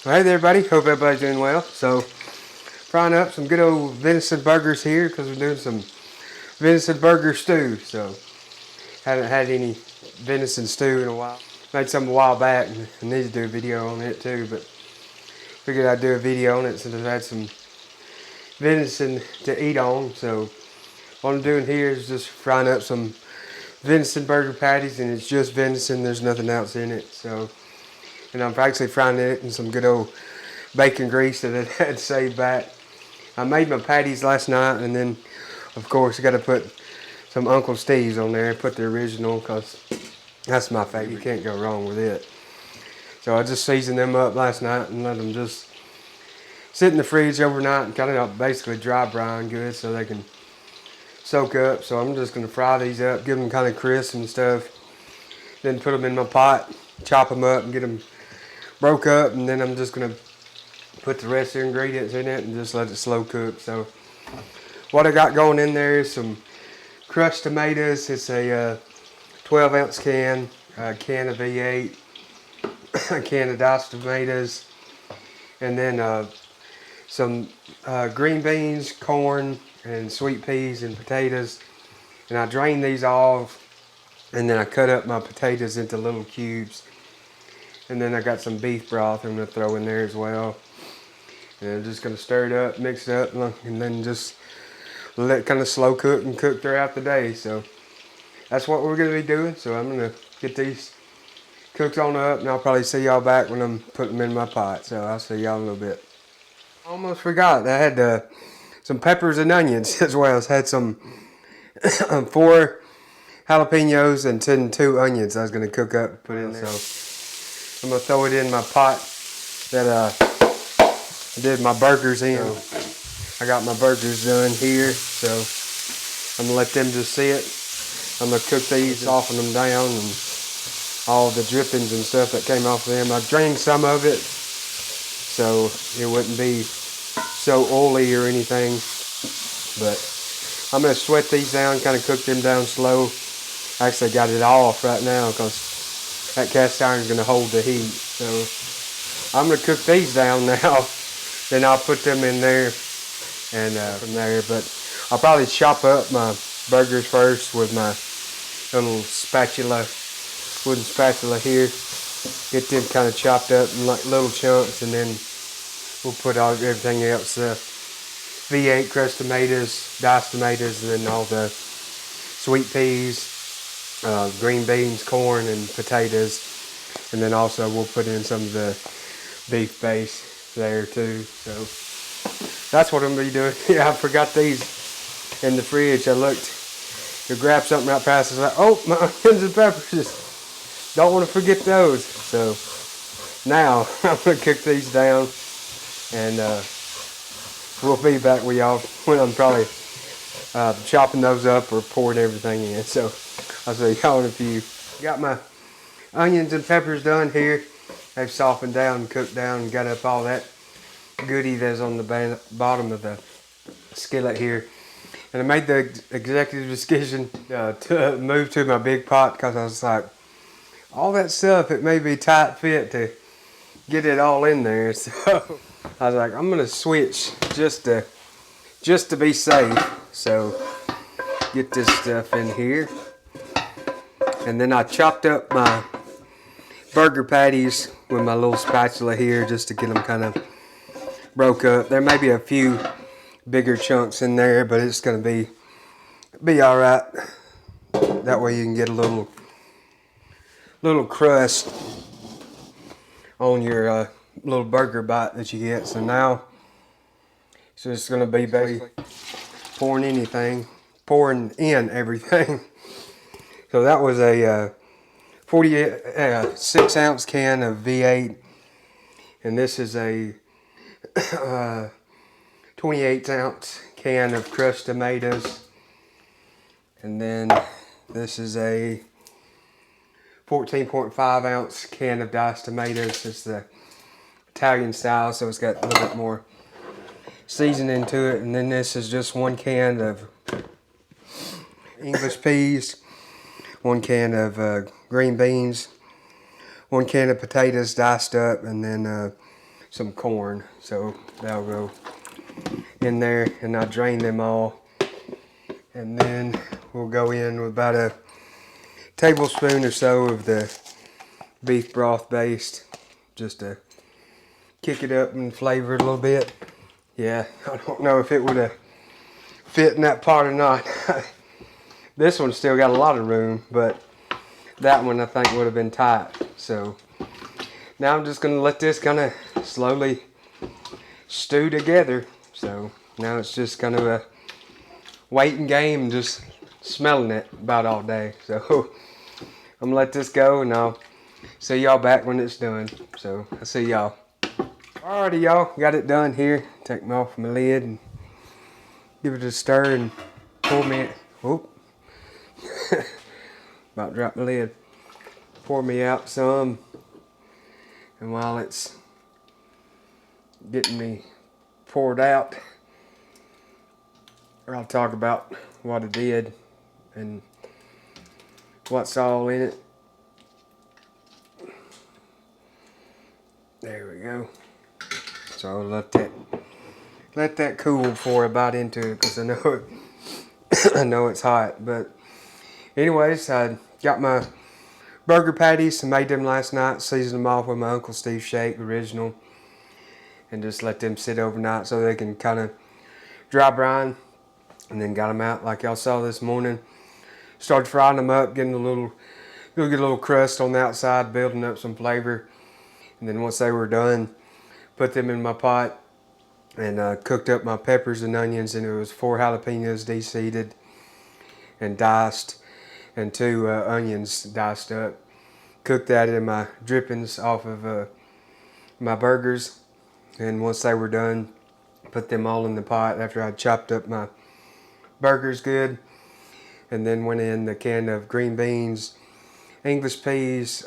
Hey there, everybody. Hope everybody's doing well. So, frying up some good old venison burgers here because we're doing some venison burger stew. So, haven't had any venison stew in a while. Made some a while back and I need to do a video on it too, but figured I'd do a video on it since I've had some venison to eat on. So, what I'm doing here is just frying up some venison burger patties, and it's just venison. There's nothing else in it. So, and I'm actually frying it in some good old bacon grease that I had saved back. I made my patties last night, and then of course I got to put some Uncle Steve's on there. Put the original because that's my favorite. You can't go wrong with it. So I just seasoned them up last night and let them just sit in the fridge overnight and kind of basically dry brine good so they can soak up. So I'm just going to fry these up, give them kind of crisp and stuff. Then put them in my pot, chop them up and get them broke up, and then I'm just going to put the rest of the ingredients in it and just let it slow cook. So what I got going in there is some crushed tomatoes. It's a 12-ounce can, a can of V8, a can of diced tomatoes, and then some green beans, corn, and sweet peas and potatoes. And I drain these off, and then I cut up my potatoes into little cubes. And then I got some beef broth I'm going to throw in there as well. And I'm just going to stir it up, mix it up, and then just let it kind of slow cook and cook throughout the day. So that's what we're going to be doing. So I'm going to get these cooked on up, and I'll probably see y'all back when I'm putting them in my pot. So I'll see y'all in a little bit. Almost forgot, I had some peppers and onions as well. I had some 4 jalapenos and 2 onions I was going to cook up and put in there. So I'm going to throw it in my pot that I did my burgers in. I got my burgers done here, so I'm going to let them just sit. I'm going to cook these, soften them down, and all the drippings and stuff that came off of them. I drained some of it so it wouldn't be so oily or anything, but I'm going to sweat these down, kind of cook them down slow. I actually got it off right now because that cast iron is going to hold the heat. So I'm going to cook these down now. Then I'll put them in there and from there. But I'll probably chop up my burgers first with my little spatula, wooden spatula here. Get them kind of chopped up in like little chunks, and then we'll put everything else. V8 crushed tomatoes, diced tomatoes, and then all the sweet peas, green beans, corn, and potatoes. And then also we'll put in some of the beef base there too. So that's what I'm going to be doing. Yeah, I forgot these in the fridge. I looked to grab something right past. I was like, oh, my onions and peppers. Don't want to forget those. So now I'm going to cook these down, and we'll be back with y'all when I'm probably chopping those up or pouring everything in. So I'll see y'all in a few. Got my onions and peppers done here. They've softened down and cooked down and got up all that goodie that's on the bottom of the skillet here. And I made the executive decision to move to my big pot because I was like, all that stuff, it may be tight fit to get it all in there. So I was like, I'm gonna switch just to be safe. So get this stuff in here. And then I chopped up my burger patties with my little spatula here just to get them kind of broke up. There may be a few bigger chunks in there, but it's going to be all right. That way you can get a little crust on your little burger bite that you get. So now it's just going to be basically pouring in everything. So that was a 6-ounce can of V8, and this is a 28-ounce can of crushed tomatoes, and then this is a 14.5-ounce can of diced tomatoes. It's the Italian style, so it's got a little bit more seasoning to it. And then this is just 1 can of English peas, 1 can of green beans, 1 can of potatoes diced up, and then some corn. So that'll go in there, and I drain them all. And then we'll go in with about a tablespoon or so of the beef broth based, just to kick it up and flavor it a little bit. Yeah, I don't know if it would have fit in that pot or not. This one's still got a lot of room, but that one I think would have been tight. So now I'm just gonna let this kind of slowly stew together. So now it's just kind of a waiting game, just smelling it about all day. So I'm gonna let this go, and I'll see y'all back when it's done. So I'll see y'all. Alrighty, y'all, got it done here. Take me off my lid and give it a stir and pour me. Whoop. About to drop my lid. Pour me out some, and while it's getting me poured out, I'll talk about what I did and what's all in it. There we go. So I'll let that cool before I bite into it, because I know it I know it's hot. But anyways, I got my burger patties. I made them last night, seasoned them off with my Uncle Steve shake original, and just let them sit overnight so they can kind of dry brine. And then got them out like y'all saw this morning. Started frying them up, getting get a little crust on the outside, building up some flavor. And then once they were done, put them in my pot and cooked up my peppers and onions. And it was 4 jalapenos de-seeded and diced, and 2 onions diced up. Cooked that in my drippings off of my burgers. And once they were done, put them all in the pot after I chopped up my burgers good. And then went in the can of green beans, English peas,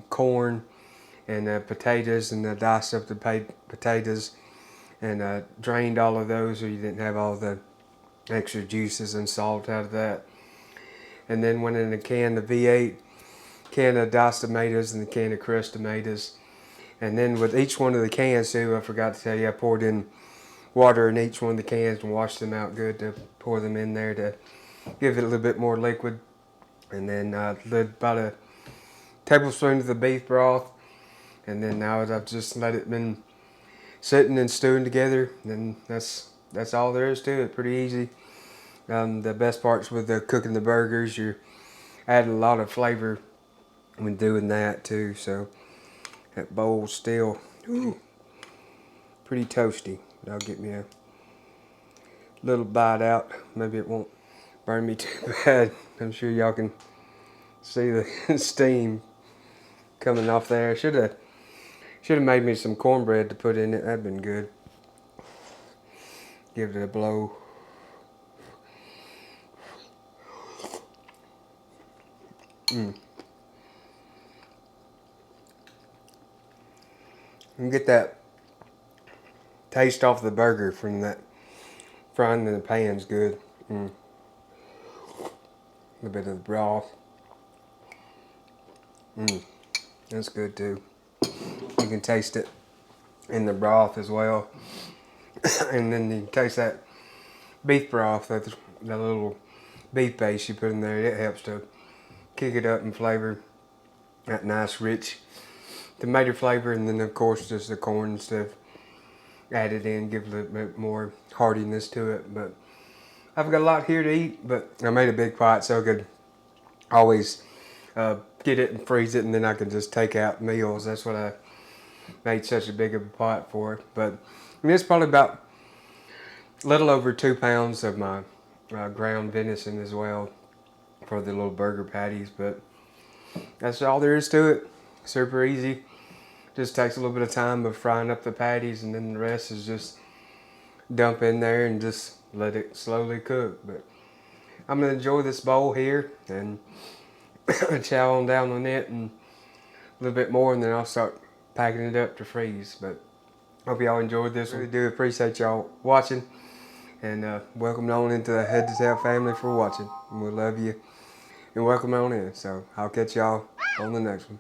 corn, and potatoes, and diced up the potatoes, and drained all of those so you didn't have all the extra juices and salt out of that. And then went in a can of V8, can of diced tomatoes, and the can of crushed tomatoes. And then with each one of the cans too, I forgot to tell you, I poured in water in each one of the cans and washed them out good to pour them in there to give it a little bit more liquid. And then about a tablespoon of the beef broth. And then now I've just let it been sitting and stewing together. And that's all there is to it. Pretty easy. The best parts with cooking the burgers, you're adding a lot of flavor when doing that too. So that bowl's still pretty toasty. That'll get me a little bite out. Maybe it won't burn me too bad. I'm sure y'all can see the steam coming off there. Should have made me some cornbread to put in it. That'd been good. Give it a blow. And get that taste off the burger from that frying in the pan's good. A little bit of the broth. That's good too. You can taste it in the broth as well. And then you can taste that beef broth, that little beef base you put in there. It helps to kick it up in flavor. That nice rich tomato flavor, and then of course just the corn and stuff added in, give a little bit more heartiness to it. But I've got a lot here to eat, but I made a big pot so I could always get it and freeze it, and then I could just take out meals. That's what I made such a big of a pot for. But I mean, it's probably about a little over 2 pounds of my ground venison as well for the little burger patties. But that's all there is to it. Super easy. Just takes a little bit of time of frying up the patties, and then the rest is just dump in there and just let it slowly cook. But I'm gonna enjoy this bowl here and chow on down on it and a little bit more, and then I'll start packing it up to freeze. But hope y'all enjoyed this. Really do appreciate y'all watching, and welcome on into the Head to Tail family for watching. And we love you and welcome on in. So I'll catch y'all on the next one.